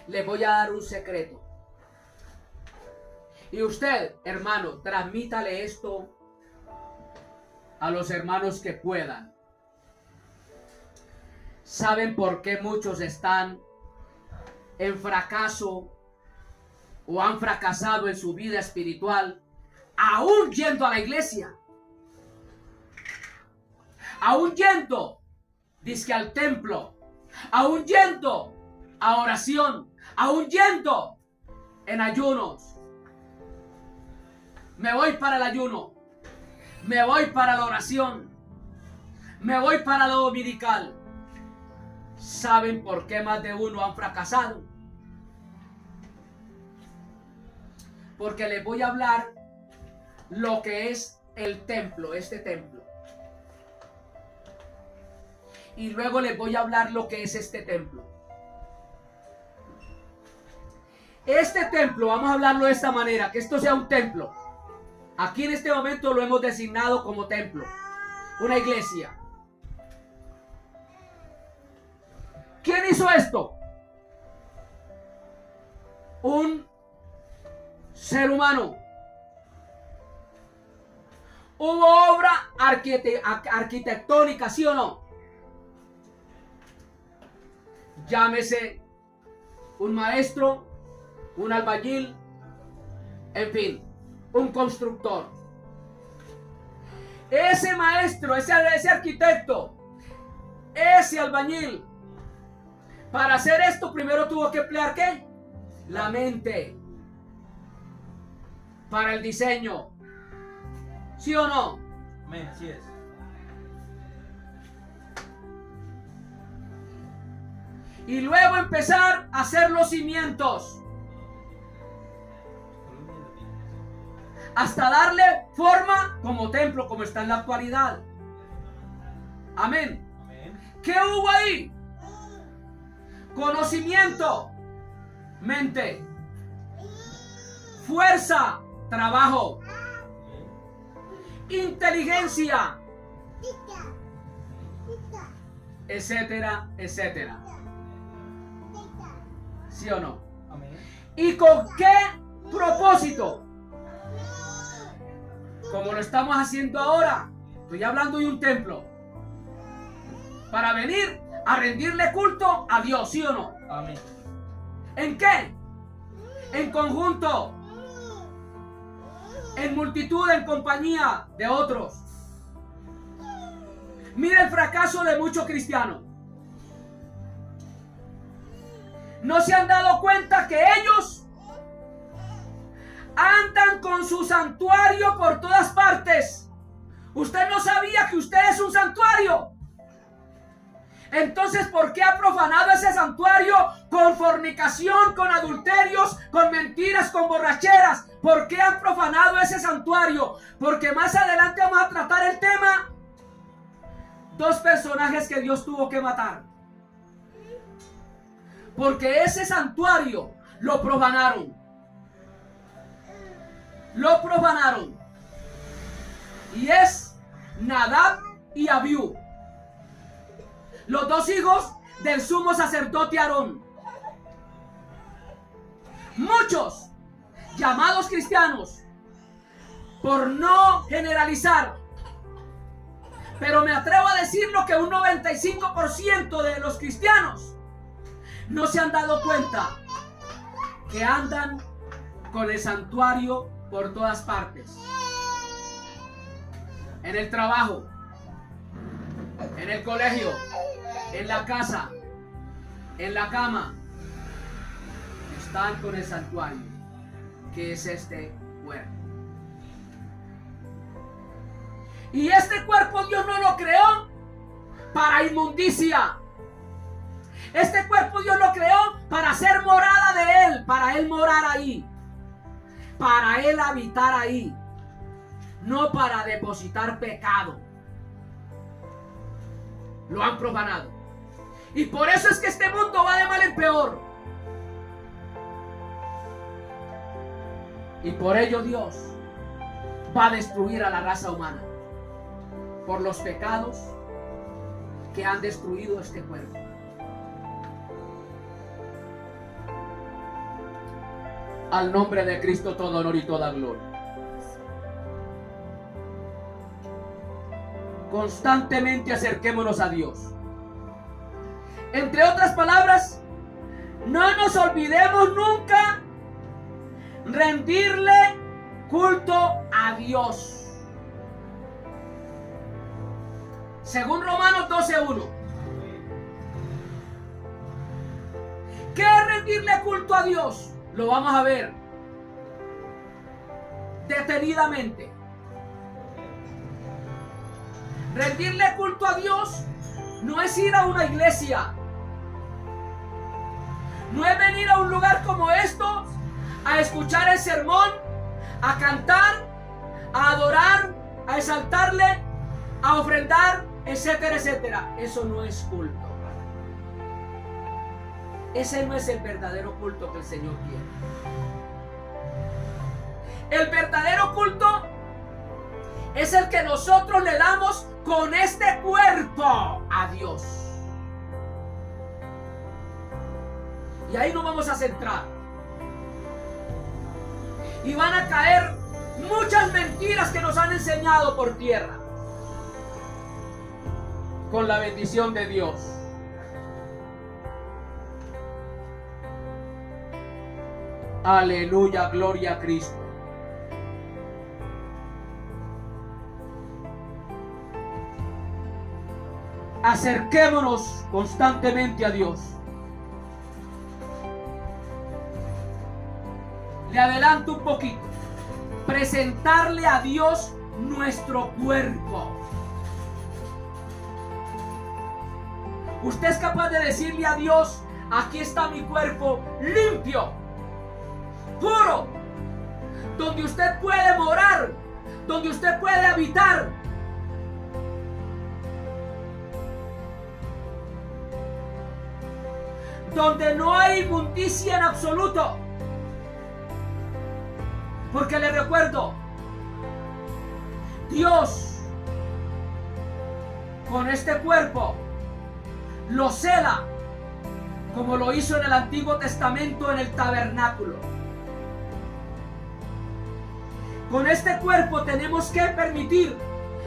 Le voy a dar un secreto. Y usted, hermano, transmítale esto a los hermanos que puedan. ¿Saben por qué muchos están en fracaso o han fracasado en su vida espiritual, aún yendo a la iglesia? Aún yendo, dizque al templo, aún yendo a oración, aún yendo en ayunos. Me voy para el ayuno, me voy para la oración, me voy para lo dominical. ¿Saben por qué más de uno han fracasado? Porque les voy a hablar lo que es el templo, este templo. Y luego les voy a hablar lo que es este templo. Este templo, vamos a hablarlo de esta manera, que esto sea un templo. Aquí en este momento lo hemos designado como templo, una iglesia. ¿Quién hizo esto? Un ser humano. ¿Hubo obra arquitectónica, sí o no? Llámese un maestro, un albañil, en fin, un constructor. Ese maestro, ese arquitecto, ese albañil, para hacer esto primero tuvo que emplear ¿qué? La mente. Para el diseño. ¿Sí o no? Amén, así es. Y luego empezar a hacer los cimientos. Hasta darle forma como templo, como está en la actualidad. Amén. Amén. ¿Qué hubo ahí? Conocimiento, mente, fuerza, trabajo, inteligencia, etcétera, etcétera. ¿Sí o no? Amén. ¿Y con qué propósito? Como lo estamos haciendo ahora. Estoy hablando de un templo. Para venir a rendirle culto a Dios, ¿sí o no? Amén. ¿En qué? En conjunto. En multitud, en compañía de otros. Mira el fracaso de muchos cristianos. No se han dado cuenta que ellos andan con su santuario por todas partes. Usted no sabía que usted es un santuario. Entonces, ¿por qué ha profanado ese santuario con fornicación, con adulterios, con mentiras, con borracheras? ¿Por qué han profanado ese santuario? Porque más adelante vamos a tratar el tema. Dos personajes que Dios tuvo que matar. Porque ese santuario lo profanaron. Lo profanaron. Y es Nadab y Abiú, los dos hijos del sumo sacerdote Aarón. Muchos llamados cristianos, por no generalizar, pero me atrevo a decirlo que un 95% de los cristianos no se han dado cuenta que andan con el santuario por todas partes. En el trabajo, en el colegio, en la casa, en la cama. Están con el santuario, que es este cuerpo. Y este cuerpo Dios no lo creó para inmundicia. Este cuerpo Dios lo creó para ser morada de Él, para Él morar ahí, para Él habitar ahí, no para depositar pecado. Lo han profanado. Y por eso es que este mundo va de mal en peor. Y por ello Dios va a destruir a la raza humana por los pecados que han destruido este cuerpo. Al nombre de Cristo todo honor y toda gloria. Constantemente acerquémonos a Dios. Entre otras palabras, no nos olvidemos nunca rendirle culto a Dios. Según Romanos 12:1. ¿Qué es rendirle culto a Dios? Lo vamos a ver detenidamente. Rendirle culto a Dios no es ir a una iglesia. No es venir a un lugar como esto a escuchar el sermón, a cantar, a adorar, a exaltarle, a ofrendar, etcétera, etcétera. Eso no es culto. Ese no es el verdadero culto que el Señor quiere. El verdadero culto es el que nosotros le damos con este cuerpo a Dios. Y ahí nos vamos a centrar. Y van a caer muchas mentiras que nos han enseñado por tierra. Con la bendición de Dios. Aleluya, gloria a Cristo. Acerquémonos constantemente a Dios. Le adelanto un poquito. Presentarle a Dios nuestro cuerpo. Usted es capaz de decirle a Dios: aquí está mi cuerpo limpio, puro, donde usted puede morar, donde usted puede habitar. Donde no hay inmundicia en absoluto. Porque le recuerdo, Dios con este cuerpo lo cela, como lo hizo en el Antiguo Testamento en el tabernáculo. Con este cuerpo tenemos que permitir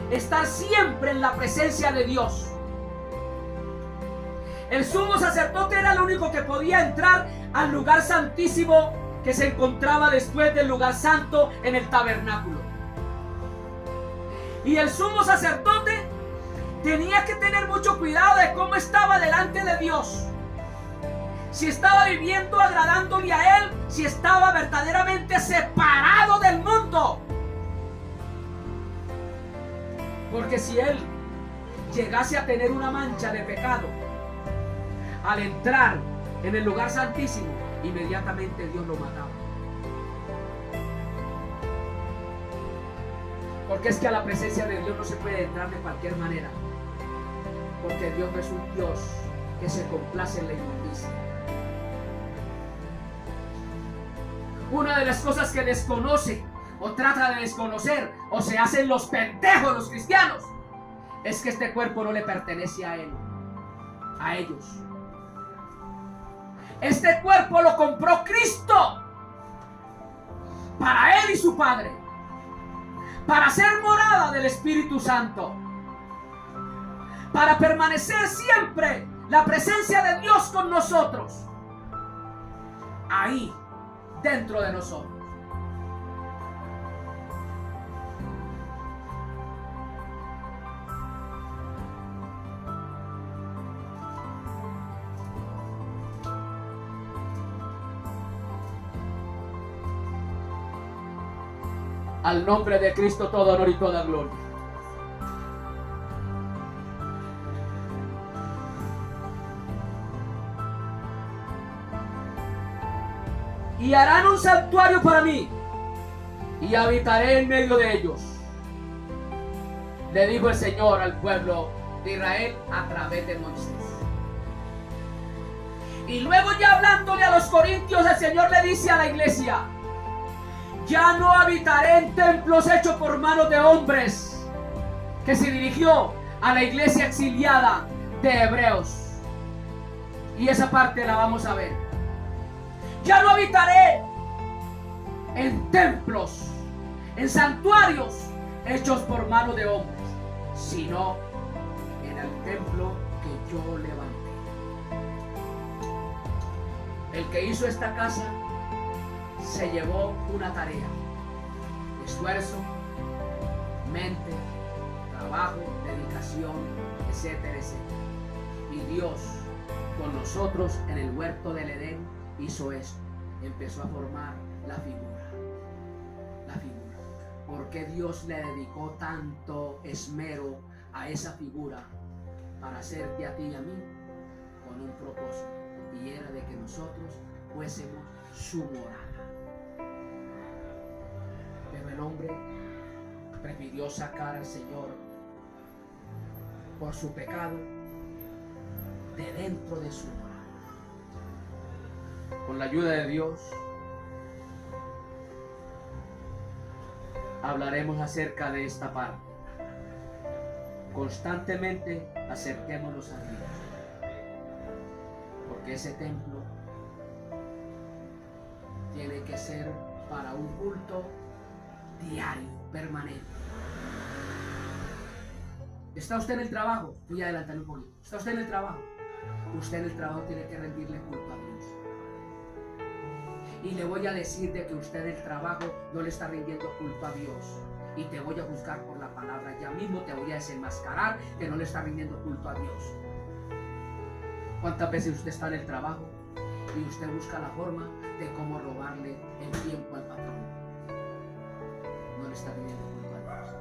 estar siempre en la presencia de Dios. El sumo sacerdote era el único que podía entrar al lugar santísimo que se encontraba después del lugar santo en el tabernáculo. Y el sumo sacerdote tenía que tener mucho cuidado de cómo estaba delante de Dios. Si estaba viviendo agradándole a Él, si estaba verdaderamente separado del mundo. Porque si Él llegase a tener una mancha de pecado al entrar en el lugar santísimo, inmediatamente Dios lo mataba. Porque es que a la presencia de Dios no se puede entrar de cualquier manera. Porque Dios no es un Dios que se complace en la inmundicia. Una de las cosas que desconoce o trata de desconocer o se hacen los pendejos los cristianos es que este cuerpo no le pertenece a él, a ellos. Este cuerpo lo compró Cristo para él y su Padre, para ser morada del Espíritu Santo, para permanecer siempre la presencia de Dios con nosotros, ahí dentro de nosotros. Al nombre de Cristo todo honor y toda gloria. Y harán un santuario para mí, y habitaré en medio de ellos. Le dijo el Señor al pueblo de Israel a través de Moisés. Y luego, ya hablándole a los corintios, el Señor le dice a la iglesia: ya no habitaré en templos hechos por manos de hombres. Que se dirigió a la iglesia exiliada de Hebreos. Y esa parte la vamos a ver. Ya no habitaré en templos, en santuarios hechos por manos de hombres, sino en el templo que yo levanté. El que hizo esta casa se llevó una tarea: esfuerzo, mente, trabajo, dedicación, etcétera, etcétera. Y Dios con nosotros en el huerto del Edén hizo esto. Empezó a formar la figura. La figura. ¿Por qué Dios le dedicó tanto esmero a esa figura? Para hacerte a ti y a mí con un propósito. Y era de que nosotros fuésemos su morada. Pero el hombre prefirió sacar al Señor por su pecado de dentro de su morada. Con la ayuda de Dios hablaremos acerca de esta parte. Constantemente acerquémonos a Dios, porque ese templo tiene que ser para un culto diario, permanente. ¿Está usted en el trabajo? Voy a adelantar un poquito. ¿Está usted en el trabajo? Usted en el trabajo tiene que rendirle culto a Dios. Y le voy a decir de que usted en el trabajo no le está rindiendo culto a Dios. Y te voy a juzgar por la palabra. Ya mismo te voy a desenmascarar que no le está rindiendo culto a Dios. ¿Cuántas veces usted está en el trabajo y usted busca la forma de cómo robarle el tiempo al patrón? No le está rindiendo culto a Dios.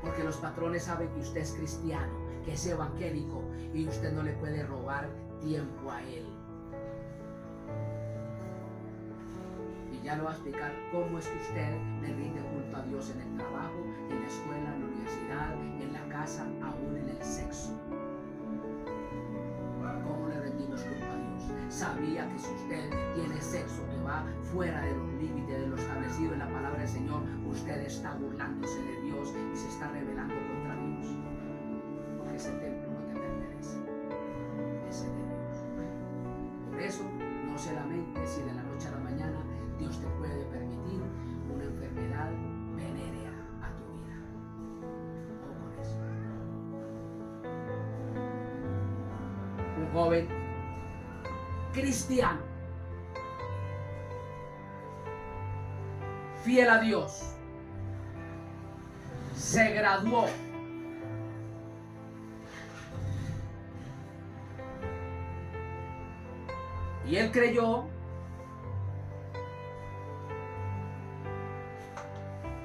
Porque los patrones saben que usted es cristiano, que es evangélico, y usted no le puede robar tiempo a él. Y ya lo va a explicar cómo es que usted le rinde culto a Dios en el trabajo, en la escuela, en la universidad, en la casa, aún en el sexo. ¿Cómo le rendimos culto a Dios? Sabía que si usted tiene sexo que va fuera de los límites de lo establecido en la palabra del Señor, usted está burlándose de Dios y se está rebelando contra Dios. Porque ese templo no te pertenece, es de Dios. Por eso, no se lamente si de la noche a la mañana Dios te puede permitir una enfermedad venérea a tu vida. O con eso. Un joven cristiano, fiel a Dios, se graduó. Y él creyó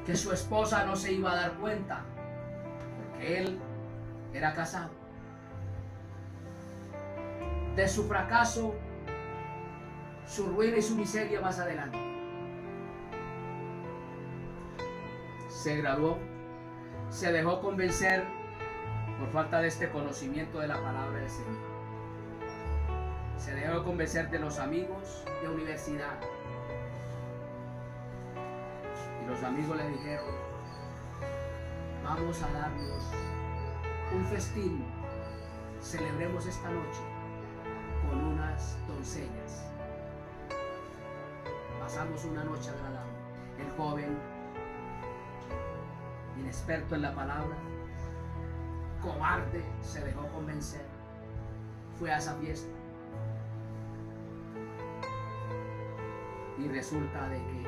que su esposa no se iba a dar cuenta, porque él era casado. De su fracaso, su ruina y su miseria más adelante. Se graduó, se dejó convencer por falta de este conocimiento de la palabra del Señor. Se dejó convencer de los amigos de universidad. Y los amigos le dijeron: vamos a darnos un festín, celebremos esta noche con unas doncellas. Pasamos una noche agradable. El joven, inexperto en la palabra, cobarde, se dejó convencer. Fue a esa fiesta. Y resulta de que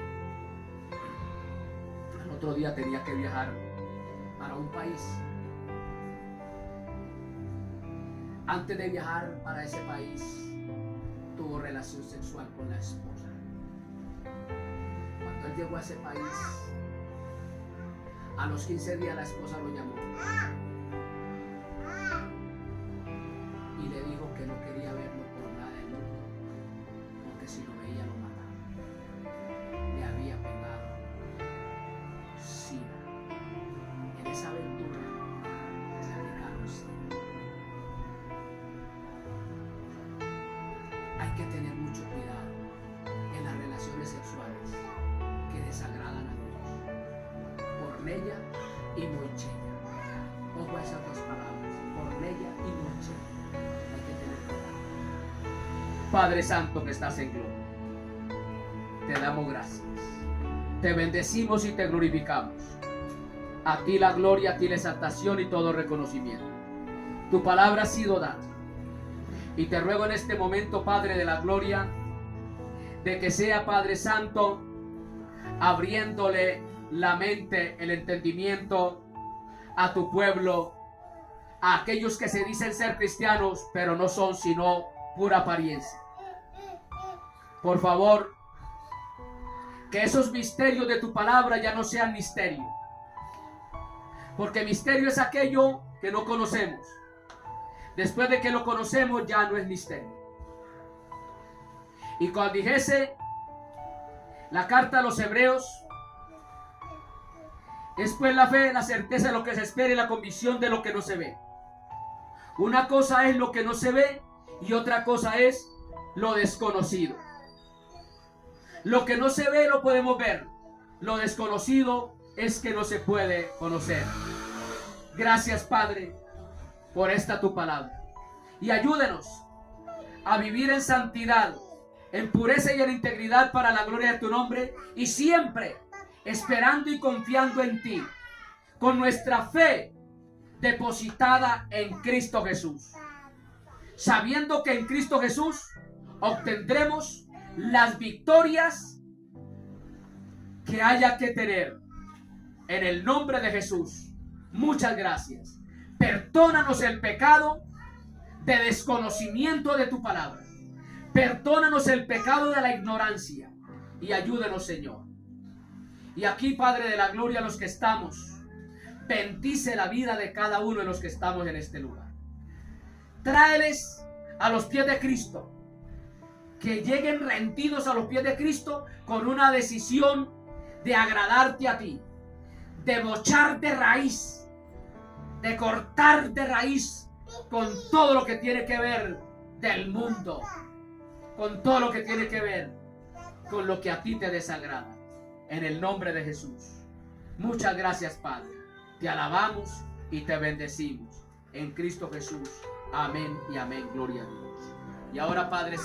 al otro día tenía que viajar para un país. Antes de viajar para ese país, tuvo relación sexual con la esposa. Cuando él él llegó a ese país, a los 15 días la esposa lo llamó y le dijo que no quería verlo por nada del mundo, porque si lo veía lo mataba. Le había pegado SIDA. En esa aventura le aplicaron SIDA. Hay que tener mucho cuidado en las relaciones sexuales que desagradan a Dios. Porneia y moichella. Ojo a esas dos palabras, porneia y moichella. Hay que tener cuidado. Padre Santo que estás en gloria, te damos gracias. Te bendecimos y te glorificamos. A ti la gloria, a ti la exaltación y todo reconocimiento. Tu palabra ha sido dada. Y te ruego en este momento, Padre de la gloria, de que sea, Padre Santo, abriéndole la mente, el entendimiento a tu pueblo, a aquellos que se dicen ser cristianos, pero no son sino pura apariencia. Por favor, que esos misterios de tu palabra ya no sean misterio, porque misterio es aquello que no conocemos. Después de que lo conocemos ya no es misterio. Y cuando dijese la carta a los hebreos, es pues la fe, la certeza de lo que se espera y la convicción de lo que no se ve. Una cosa es lo que no se ve y otra cosa es lo desconocido. Lo que no se ve lo podemos ver. Lo desconocido es que no se puede conocer. Gracias, Padre, por esta tu palabra. Y ayúdenos a vivir en santidad, en pureza y en integridad para la gloria de tu nombre, y siempre esperando y confiando en ti, con nuestra fe depositada en Cristo Jesús, sabiendo que en Cristo Jesús obtendremos las victorias que haya que tener. En el nombre de Jesús, muchas gracias. Perdónanos el pecado de desconocimiento de tu palabra. Perdónanos el pecado de la ignorancia y ayúdenos, Señor. Y aquí, Padre de la gloria, los que estamos, bendice la vida de cada uno de los que estamos en este lugar. Tráeles a los pies de Cristo, que lleguen rendidos a los pies de Cristo con una decisión de agradarte a ti, de mochar de raíz, de cortar de raíz con todo lo que tiene que ver del mundo, con todo lo que tiene que ver con lo que a ti te desagrada. En el nombre de Jesús. Muchas gracias, Padre. Te alabamos y te bendecimos. En Cristo Jesús. Amén y amén. Gloria a Dios. Y ahora, Padre.